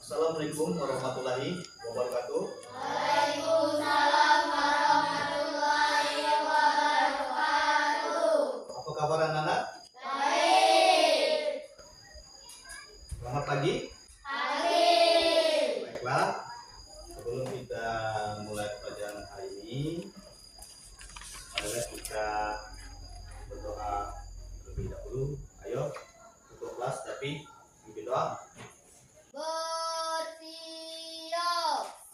Assalamualaikum warahmatullahi wabarakatuh. Waalaikumsalam warahmatullahi wabarakatuh. Apa kabar anak-anak? Baik. Selamat pagi. Pagi. Baiklah, sebelum kita mulai pelajaran hari ini, marilah kita berdoa terlebih dahulu. Ayo, tutup kelas tapi bimbing doa. Bersiap.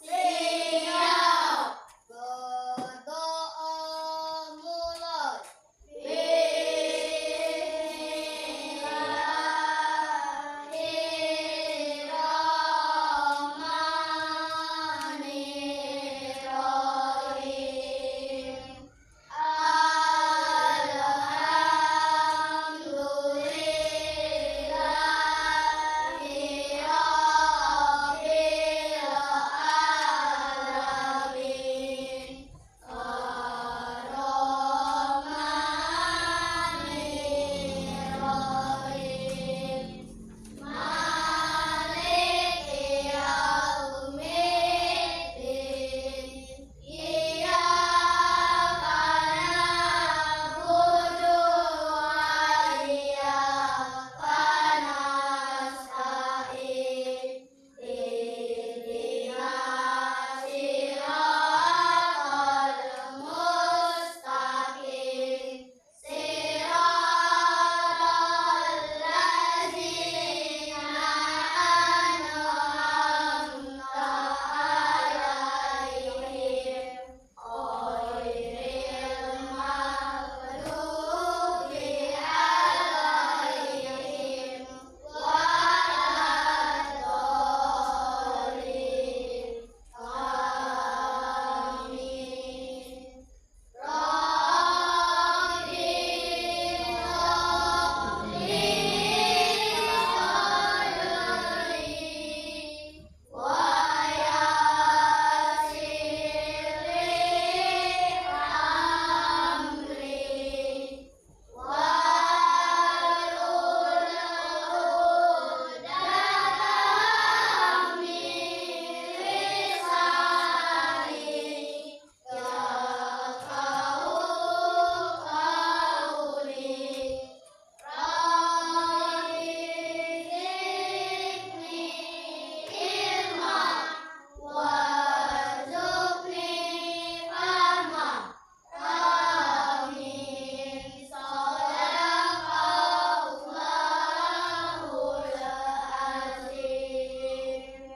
Siap. Berdoa mulai. Bismillahirrahmanirrahim.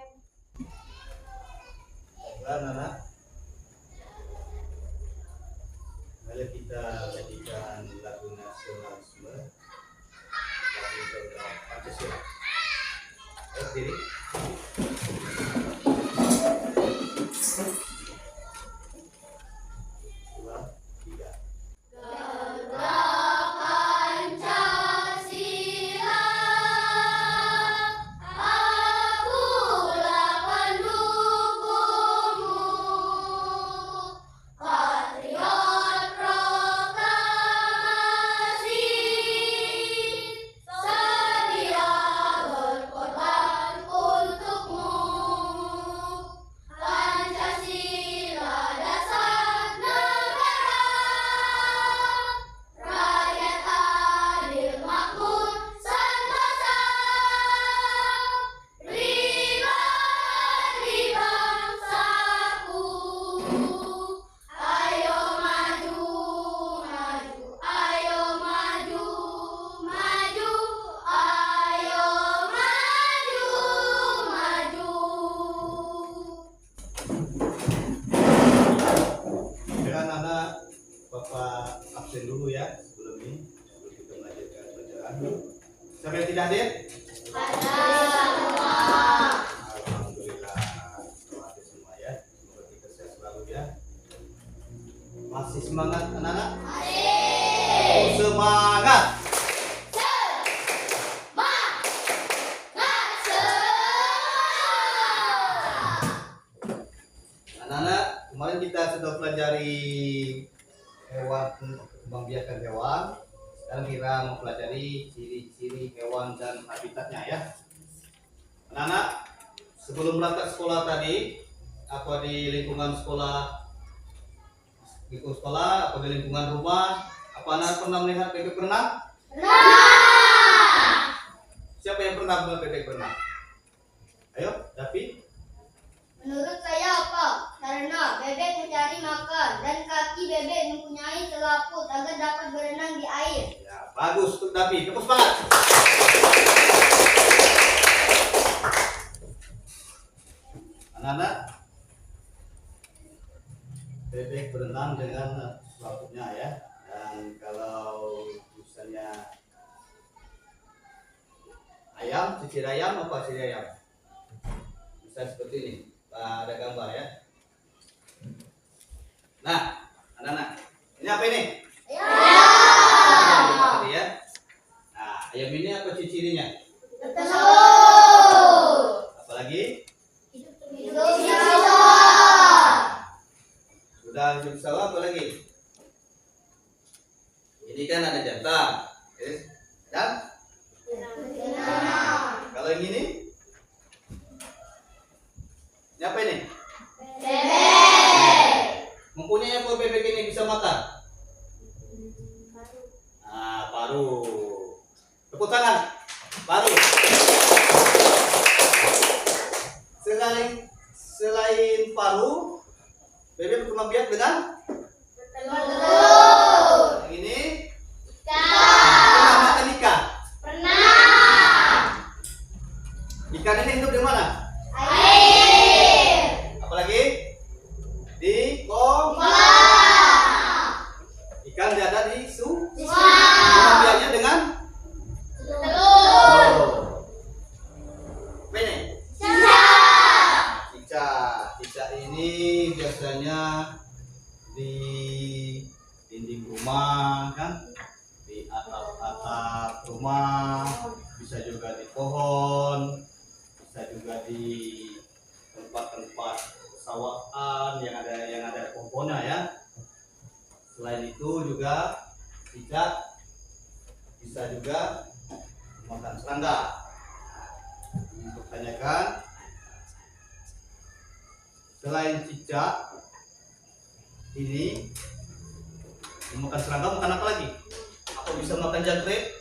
Anak-anak, mari kita nyanyikan lagu nasionalisme, lagu tentang Pancasila. Ayo diri. Dua, tiga. Bapak absen dulu ya sebelum kita melanjutkan pelajaran. Siapa yang tidak hadir? Alhamdulillah, selamat semua ya. Semoga kita sehat selalu ya. Masih semangat anak-anak? Semangat! Anak-anak, kemarin kita sudah pelajari hewan, membiarkan hewan. Sekarang kita mempelajari ciri-ciri hewan dan habitatnya ya. Anak-anak, sebelum berangkat sekolah tadi, apa di lingkungan sekolah, apa di lingkungan rumah, apa anak pernah melihat bebek berenang? Siapa yang pernah melihat bebek berenang? Ayo, Davi. Menurut saya apa? Karena bebek mencari makan dan kaki bebek mempunyai selaput agar dapat berenang di air. Ya, bagus untuk Davi. Tepuk semangat. Anak-anak, bebek berenang dengan selaputnya ya. Dan kalau misalnya ayam, cicir ayam apa cicir ayam? Bisa seperti ini. Ada gambar ya. Nah, anak-anak, ini apa ini? Ayam tadi ya. Nah, ayam ini apa ciri-cirinya? Telur. Apalagi? Hidup bisa. Sudah hidup sawah, apa lagi? Ini kan ada jantan, dan kalau yang ini apa ini? Bebek. Mempunyai apa bebek ini bisa makan? Nah, paru. Tepuk tangan. Paru. Selain paru, bebek pernah biak dengan? Telur. Yang ini? Ikan. Pernah makan ikan? Pernah. Ikan ini hidup di mana? Air. Apalagi? Di kolam. Ikan ada di Pernah biaknya dengan? Telur. Apa ini? Cicak ini biasanya di dinding rumah kan, di atap rumah, bisa juga di pohon, bisa juga di tempat-tempat sawahan yang ada pohonnya ya. Selain itu juga cicak bisa juga makan serangga. Ini pertanyakan, selain cicak ini makan serangga, makan apa lagi? Apa bisa makan jangkrik?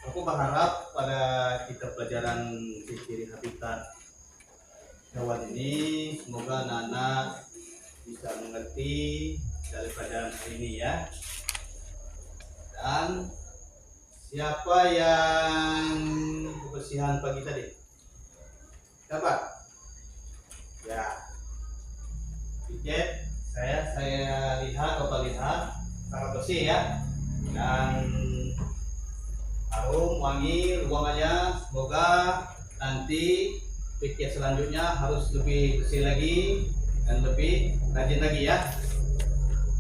Aku berharap pada kita pelajaran ciri habitat hewan ini, semoga anak-anak bisa mengerti dari pelajaran hari ini ya. Dan siapa yang kebersihan pagi tadi? Siapa? Ya, piket saya lihat sangat bersih ya, dan harum wangi ruangannya. Semoga nanti piket selanjutnya harus lebih bersih lagi dan lebih rajin lagi ya.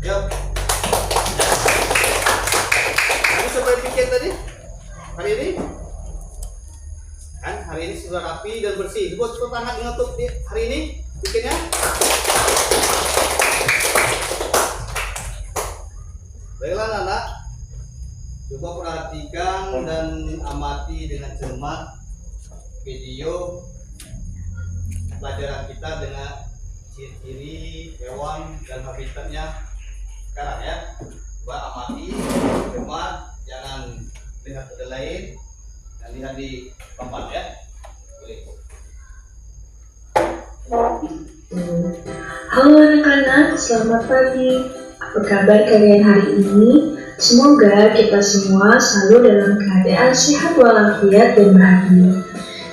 Yuk. Kamu sampai piket tadi hari ini? Kan hari ini sudah rapi dan bersih. Buat tangan mengetuk di hari ini piketnya. Baiklah anak, coba perhatikan dan amati dengan cermat video pelajaran kita dengan ciri-ciri hewan dan habitatnya sekarang ya. Coba amati, cermat, jangan lihat ke lain dan lihat di tempat ya. Boleh. Halo anak-anak, selamat pagi. Apa kabar kalian hari ini? Semoga kita semua selalu dalam keadaan sehat walafiat dan bahagia.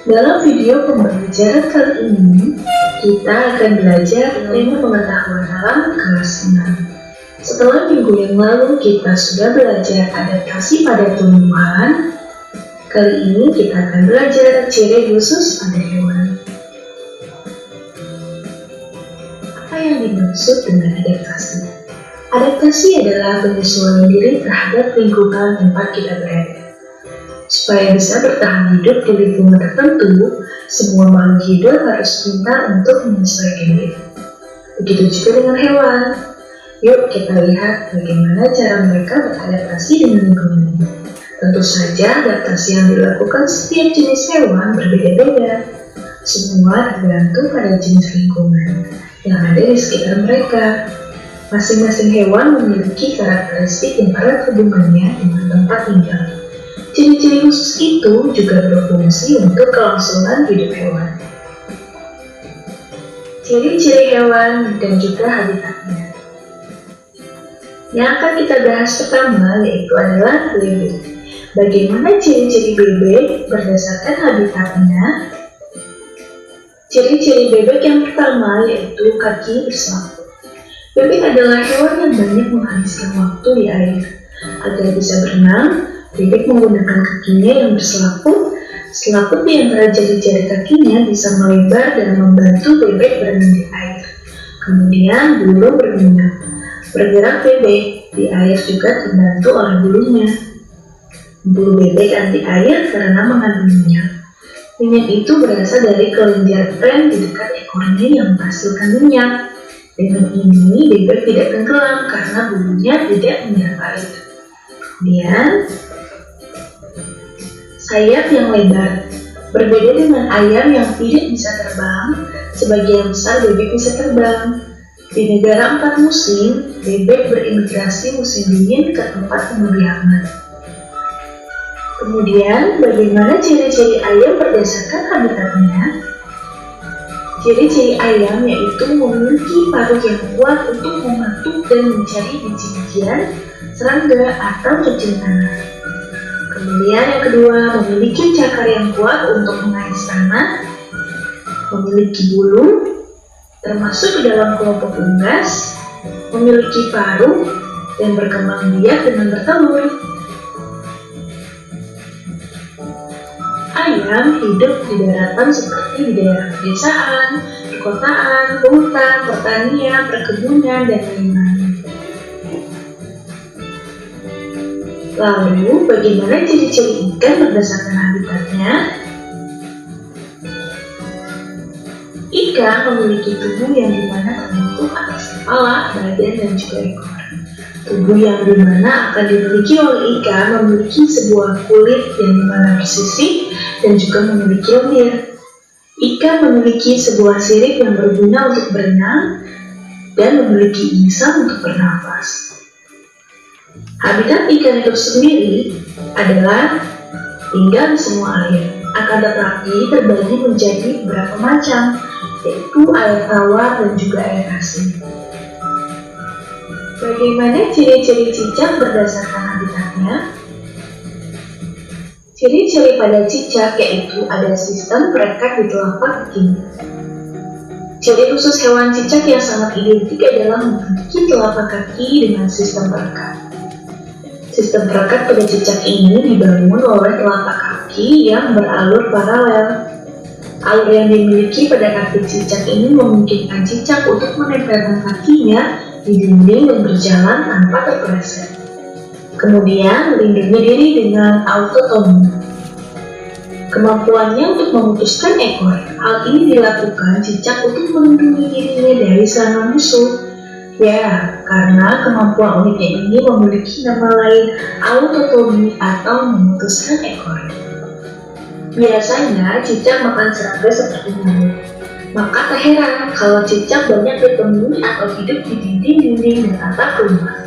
Dalam video pembelajaran kali ini, kita akan belajar ilmu pengetahuan alam kelas 6. Setelah minggu yang lalu kita sudah belajar adaptasi pada tumbuhan, kali ini kita akan belajar ciri khusus pada hewan. Apa yang dimaksud dengan adaptasi? Adaptasi adalah penyesuaian diri terhadap lingkungan tempat kita berada. Supaya bisa bertahan hidup di lingkungan tertentu, semua makhluk hidup harus pintar untuk menyesuaikan diri. Begitu juga dengan hewan. Yuk kita lihat bagaimana cara mereka beradaptasi dengan lingkungan ini. Tentu saja adaptasi yang dilakukan setiap jenis hewan berbeda-beda. Semua tergantung pada jenis lingkungan yang ada di sekitar mereka. Masing-masing hewan memiliki karakteristik yang erat hubungannya dengan tempat tinggal. Ciri-ciri khusus itu juga berfungsi untuk kelangsungan hidup hewan. Ciri-ciri hewan dan juga habitatnya. Yang akan kita bahas pertama yaitu adalah bebek. Bagaimana ciri-ciri bebek berdasarkan habitatnya? Ciri-ciri bebek yang pertama yaitu kaki berselaput. Bebek adalah hewan yang banyak menghabiskan waktu di air. Agar bisa berenang, bebek menggunakan kakinya yang berselaput. Selaput di antara jari-jari kakinya bisa melebar dan membantu bebek berenang di air. Kemudian bulu berminyak. Bergerak bebek di air juga terbantu oleh bulunya. Bulu bebek anti air karena mengandung minyak. Minyak itu berasal dari kelenjar pren di dekat ekornya yang menghasilkan minyak. Dengan ini bebek tidak tenggelam karena bulunya tidak menyerap air. Kemudian sayap yang lebar. Berbeda dengan ayam yang tidak bisa terbang, sebagian besar bebek bisa terbang. Di negara 4 musim, bebek berimigrasi musim dingin ke tempat yang lebih hangat. Kemudian, bagaimana ciri-ciri ayam berdasarkan habitatnya? Ciri-ciri ayam yaitu memiliki paruh yang kuat untuk mematuk dan mencari biji-bijian, serangga, atau cacing tanah. Kemudian yang kedua, memiliki cakar yang kuat untuk mengais tanah, memiliki bulu, termasuk di dalam kelompok unggas, memiliki paruh, dan berkembang biak dengan bertelur. Ayam hidup di daratan seperti di daerah pedesaan, perkotaan, hutan, pertanian, perkebunan, dan lain-lain. Lalu, bagaimana ciri-ciri ikan berdasarkan habitatnya? Ikan memiliki tubuh yang dimana terbentuk atas kepala, badan, dan juga ekor. Tubuh yang dimana akan dimiliki oleh ikan memiliki sebuah kulit yang dimana bersisik dan juga memiliki lendir. Ikan memiliki sebuah sirip yang berguna untuk berenang dan memiliki insang untuk bernafas. Habitat ikan itu sendiri adalah tinggal di semua air, akan tetapi terbagi menjadi beberapa macam, yaitu air tawar dan juga air asin. Bagaimana ciri-ciri cicak berdasarkan habitatnya? Ciri-ciri pada cicak yaitu ada sistem perekat di telapak kakinya. Ciri khusus hewan cicak yang sangat identik adalah memiliki telapak kaki dengan sistem perekat. Sistem perekat pada cicak ini dibangun oleh telapak kaki yang beralur paralel. Alur yang dimiliki pada kaki cicak ini memungkinkan cicak untuk menempelkan kakinya di dinding dan berjalan tanpa terpeleset. Kemudian melindungi diri dengan autotomi. Kemampuannya untuk memutuskan ekor. Hal ini dilakukan cicak untuk melindungi dirinya dari serangan musuh. Ya, karena kemampuan uniknya ini memiliki nama lain autotomi atau memutuskan ekor. Biasanya cicak makan serangga seperti nyamuk. Maka tak heran kalau cicak banyak ditemui atau hidup di dinding-dinding dan atap rumah.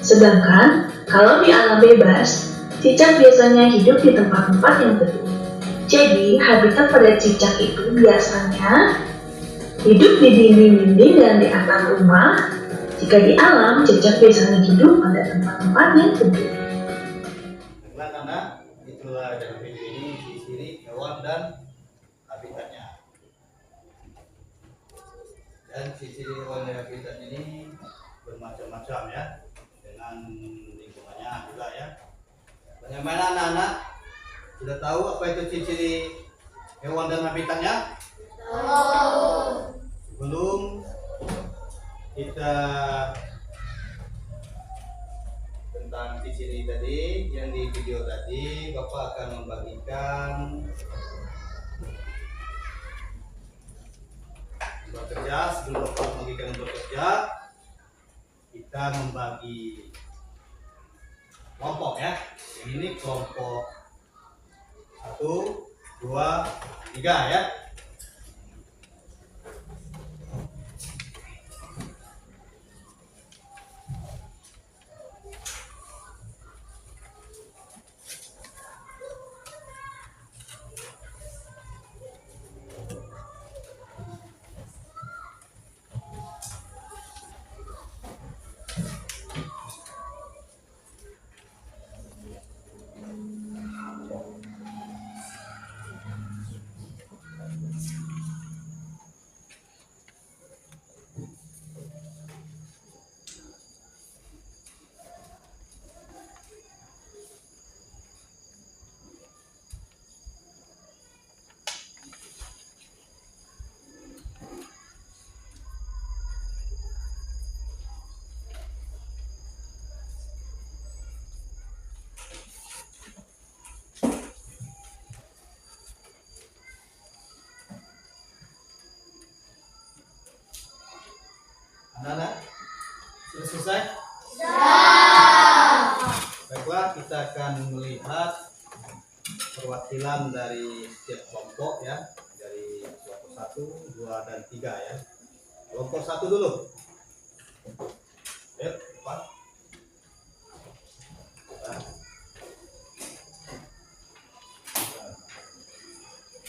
Sedangkan kalau di alam bebas, cicak biasanya hidup di tempat-tempat yang teduh. Jadi habitat pada cicak itu biasanya hidup di dinding-dinding dan di atap rumah. Jika di alam, cicak biasanya hidup pada tempat-tempat yang teduh. Karena itulah dalam video ini ciri hewan dan habitatnya. Dan ciri hewan dan habitat ini bermacam-macam ya, dengan lingkungannya juga ya. Bagaimana anak-anak? Sudah tahu apa itu ciri hewan dan habitatnya? Sebelum kita tentang ciri tadi yang di video tadi, Bapak akan membagikan bekerja. Sebelum Bapak membagikan bekerja, kita membagi kelompok ya. Ini kelompok 1, 2, 3 ya. Anak-anak, sudah selesai? Baiklah, kita akan melihat perwakilan dari setiap kelompok ya, dari kelompok 1, 2, dan 3 ya. Kelompok 1 dulu. Ayo, Pak.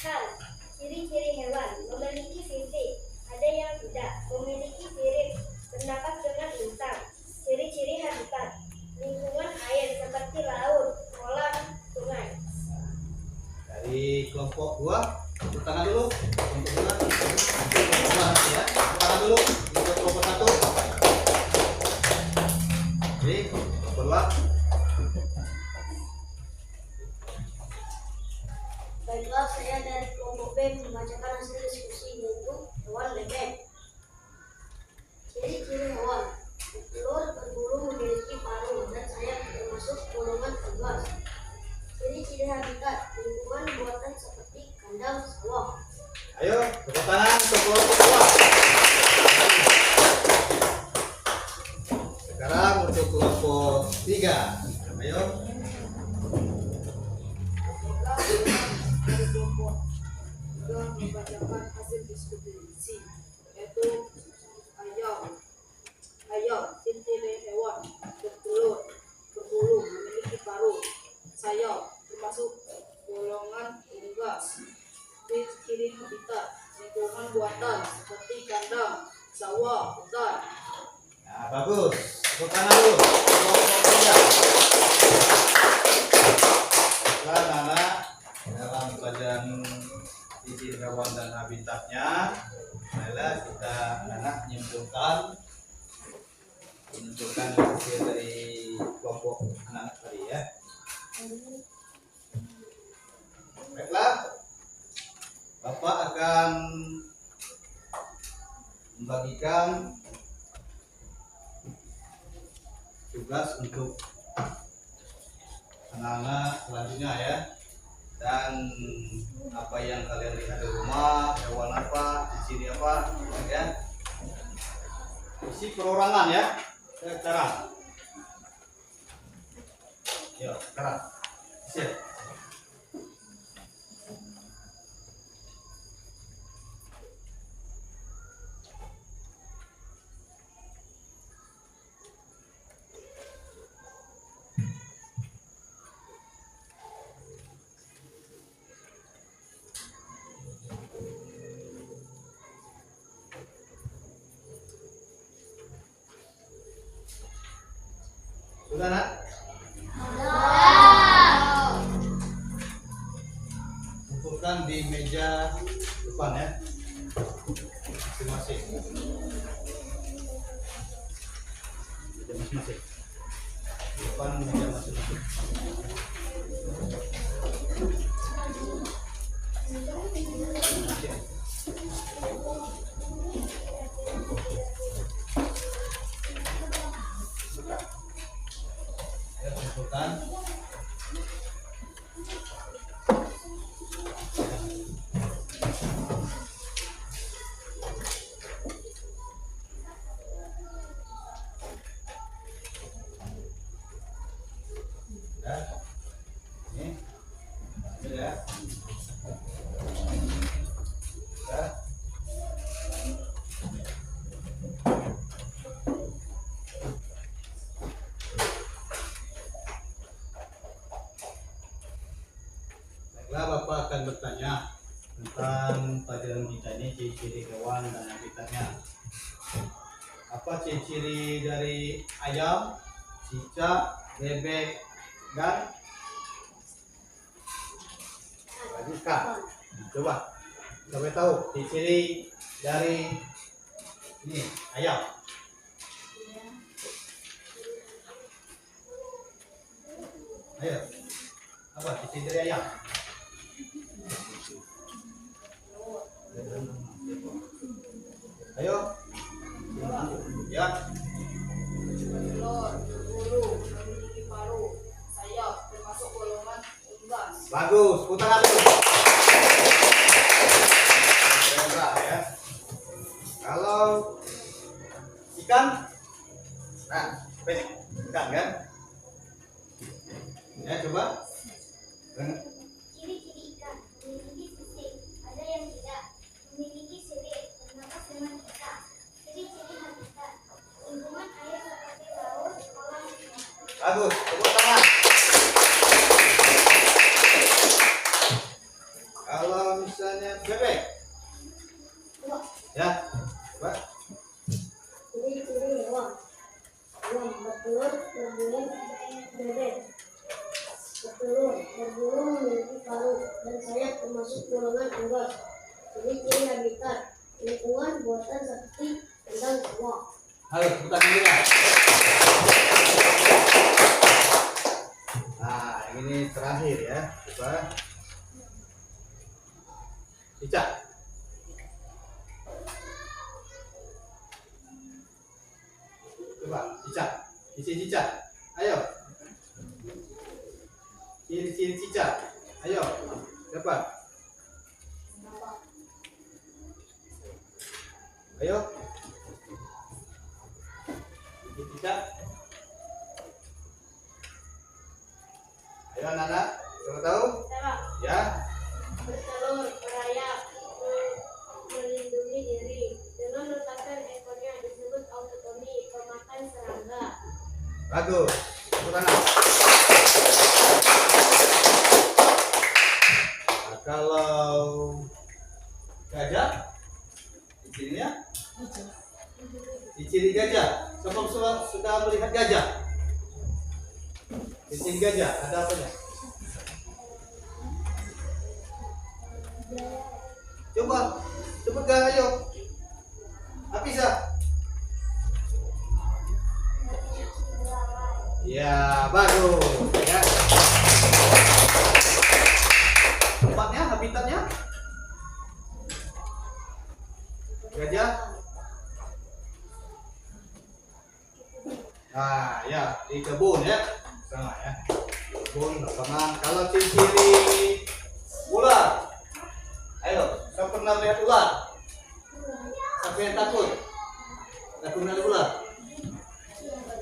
Hal, ciri-ciri hewan memiliki fisik, ada yang tidak memiliki sirip, bernapas dengan lintang. Ciri-ciri habitat, lingkungan air seperti laut, kolam, sungai. Dari kelompok 2, tepuk tangan dulu. Kelompok 2, ya. Tepuk tangan dulu untuk kelompok 1. Jadi, kelompok 2. Baiklah, saya dari kelompok B membacakan hasil diskusi yaitu hewan bebek. Ciri-ciri hewan, bertelur, berbulu, memiliki paruh dan sayap, termasuk golongan unggas. Ciri-ciri habitat, lingkungan buatan seperti kandang sawah. Ayo, tepuk tangan untuk kelompok 2. Sekarang untuk kelompok 3. Ayo. Dari kelompok 3 membacakan hasil diskusi yaitu ayam, ciri-ciri hewan, bertelur, berbulu, memiliki paruh, sayap, termasuk golongan unggas. Ciri habitat, lingkungan buatan seperti kandang, sawah, hutan. Nah, bagus. Tepuk tangan dulu. Kelompok 3. Baiklah, anak-anak, dalam pelajaran ciri hewan dan habitatnya, marilah kita anak menyimpulkan hasil dari kelompok anak-anak tadi ya. Baiklah, Bapak akan membagikan tugas untuk anak-anak selanjutnya ya. Dan apa yang kalian lihat di rumah, hewan apa, di sini apa, ya. Isi perorangan ya. Sekarang. Ya, sekarang. Siap. Sudah nak? Kumpulkan di meja depan ya, masing-masing. Meja masing-masing. Depan meja masing-masing. Ya, kumpulkan. ya. Ya. Baiklah, Bapak akan bertanya tentang pelajaran kita ini, ciri-ciri hewan dan habitatnya. Apa ciri-ciri dari ayam, cicak, bebek, dan ikan? Coba tahu ciri-ciri dari ini ayam. Ayo, apa ciri dari ayam? Ayo, ya. Telur, berbulu, memiliki paruh, sayap, termasuk golongan unggas. Bagus, putar lagi. Zebra ya. Kalau ikan, nah, ikan kan? Ya coba. Ciri-ciri ikan memiliki sisik, ada yang tidak, memiliki sirip, bernapas dengan ikan. Ciri-ciri habitat lingkungan air seperti laut, kolam, sungai. Bagus, tepuk tangan. Kalau misalnya bebek, ya, coba. Ciri-ciri hewan bertelur, berbulu, bebek. Bertelur, berbulu, memiliki paruh dan sayap termasuk golongan unggas. Ciri-ciri habitat lingkungan buatan seperti kandang semua. Halo, tepuk tangan juga. Nah, ini terakhir ya, coba. Cicak. Coba, cicak. Cicak. Ayo. Ciri-ciri cicak. Ayo. Coba. Ayo. Cicak. Ayo anak-anak, coba tahu? Ya. Bertelur, merayap, melindungi diri. Dengan meletakkan ekornya disebut autotomi, pemakan serangga. Bagus. Tepuk tangan. Nah, kalau gajah, cirinya? Ciri gajah. Siapa sudah melihat gajah? Ciri gajah ada apanya? Coba, sebutkan ayo. Bisa? Ya, bagus. Ya. Tempatnya, habitatnya? Gajah? Nah, ya di kebun ya, sama ya. Kebun lapangan. Kalau ciri-ciri ular, ayo, saya pernah lihat ular. Siapa yang takut? Takut melihat ular?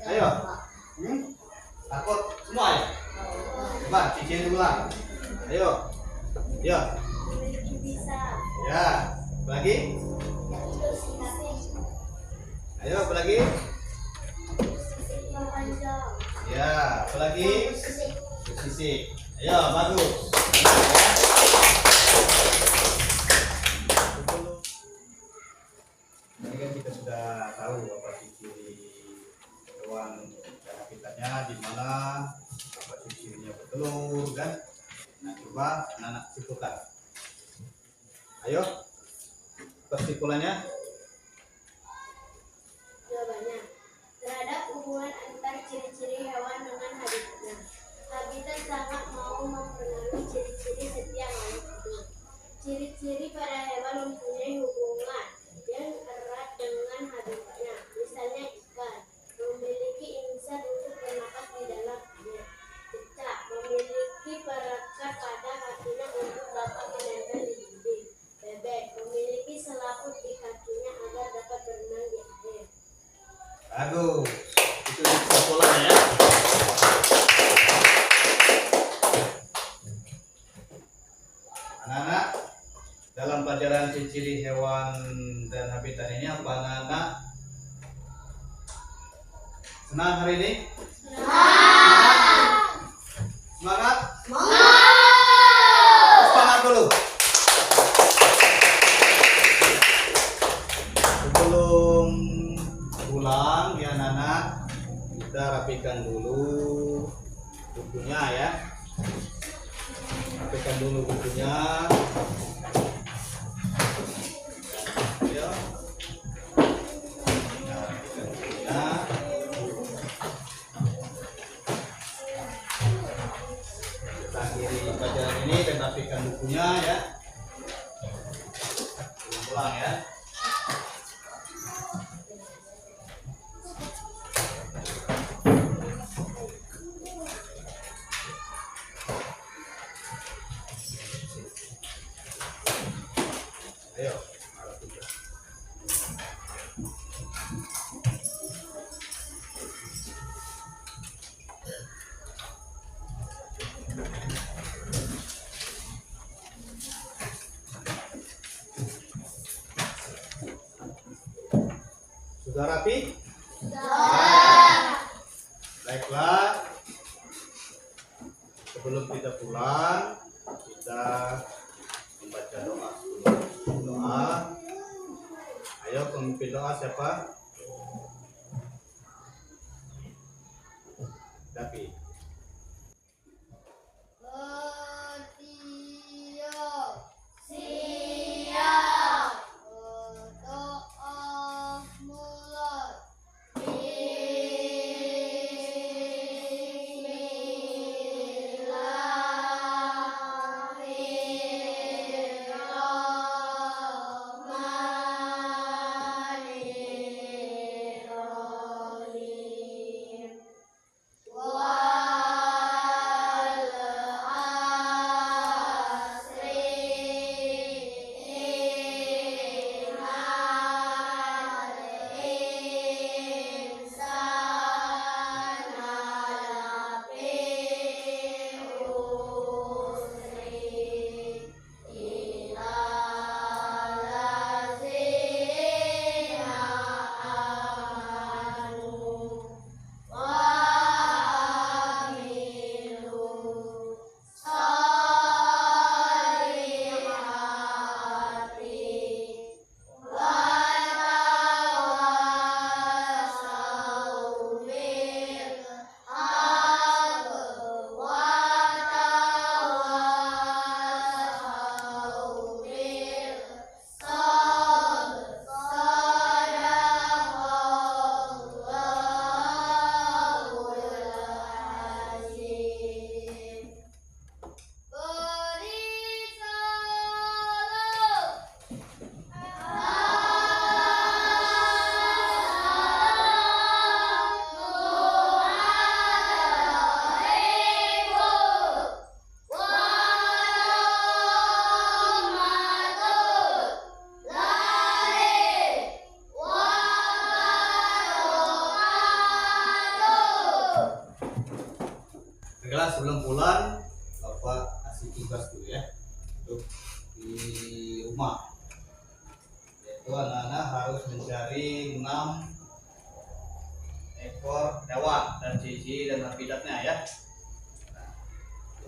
Ayo, takut semua ya? Coba ciri-ciri ular. Ayo, ya, Memiliki bisa, ya. Lagi? Ayo, apa lagi? sisik memanjang, Ya, apa lagi? Sisik. Ayo, bagus. Ini kan kita sudah tahu apa ciri hewan dan habitatnya di mana, apa cirinya bertelur kan. Nah, coba anak-anak simpulkan. Ayo, kesimpulannya. jawabannya. Terhadap hubungan antar ciri-ciri hewan dengan habitatnya. Habitat sangat mau mempengaruhi ciri-ciri setiap makhluk hidup. Ciri-ciri pada hewan mempunyai hubungan yang erat dengan habitatnya. Misalnya ikan memiliki insang untuk bernapas di dalam air. Cicak memiliki perekat pada kakinya untuk dapat menempel di dinding. Bebek memiliki selaput di kakinya agar dapat berenang di air. Bagus. Itu kesimpulannya ya. Anak-anak, dalam pelajaran ciri-ciri hewan dan habitat ini apa anak-anak? Senang hari ini? Semangat? Semangat dulu. Sebelum pulang ya anak-anak, kita rapikan dulu bukunya ya. Rapikan dulu bukunya. Ayo. Nah, rapikan bukunya. Kita akhiri pelajaran ini dan rapikan bukunya ya. Pulang ya. Ayo, rapikan. Sudah rapi? Baiklah. Sebelum kita pulang, kita membaca doa dulu. Doa. Ayo pemimpin doa siapa? Dapi. Baiklah, sebelum pulang, Bapak kasih tugas dulu ya untuk di rumah. Yaitu anak-anak harus mencari 6 ekor hewan dan ciri dan habitatnya ya. Nah,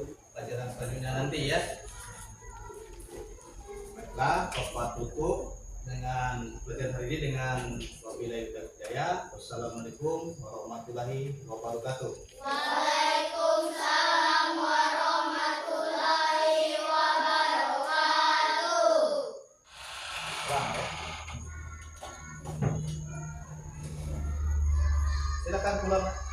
itu pelajaran selanjutnya nanti ya. Baiklah, Bapak tutup dengan pelajaran hari ini dengan wabillahi hidayah. Wassalamualaikum warahmatullahi wabarakatuh. Waalaikumsalam warahmatullahi wabarakatuh. Silakan pulang.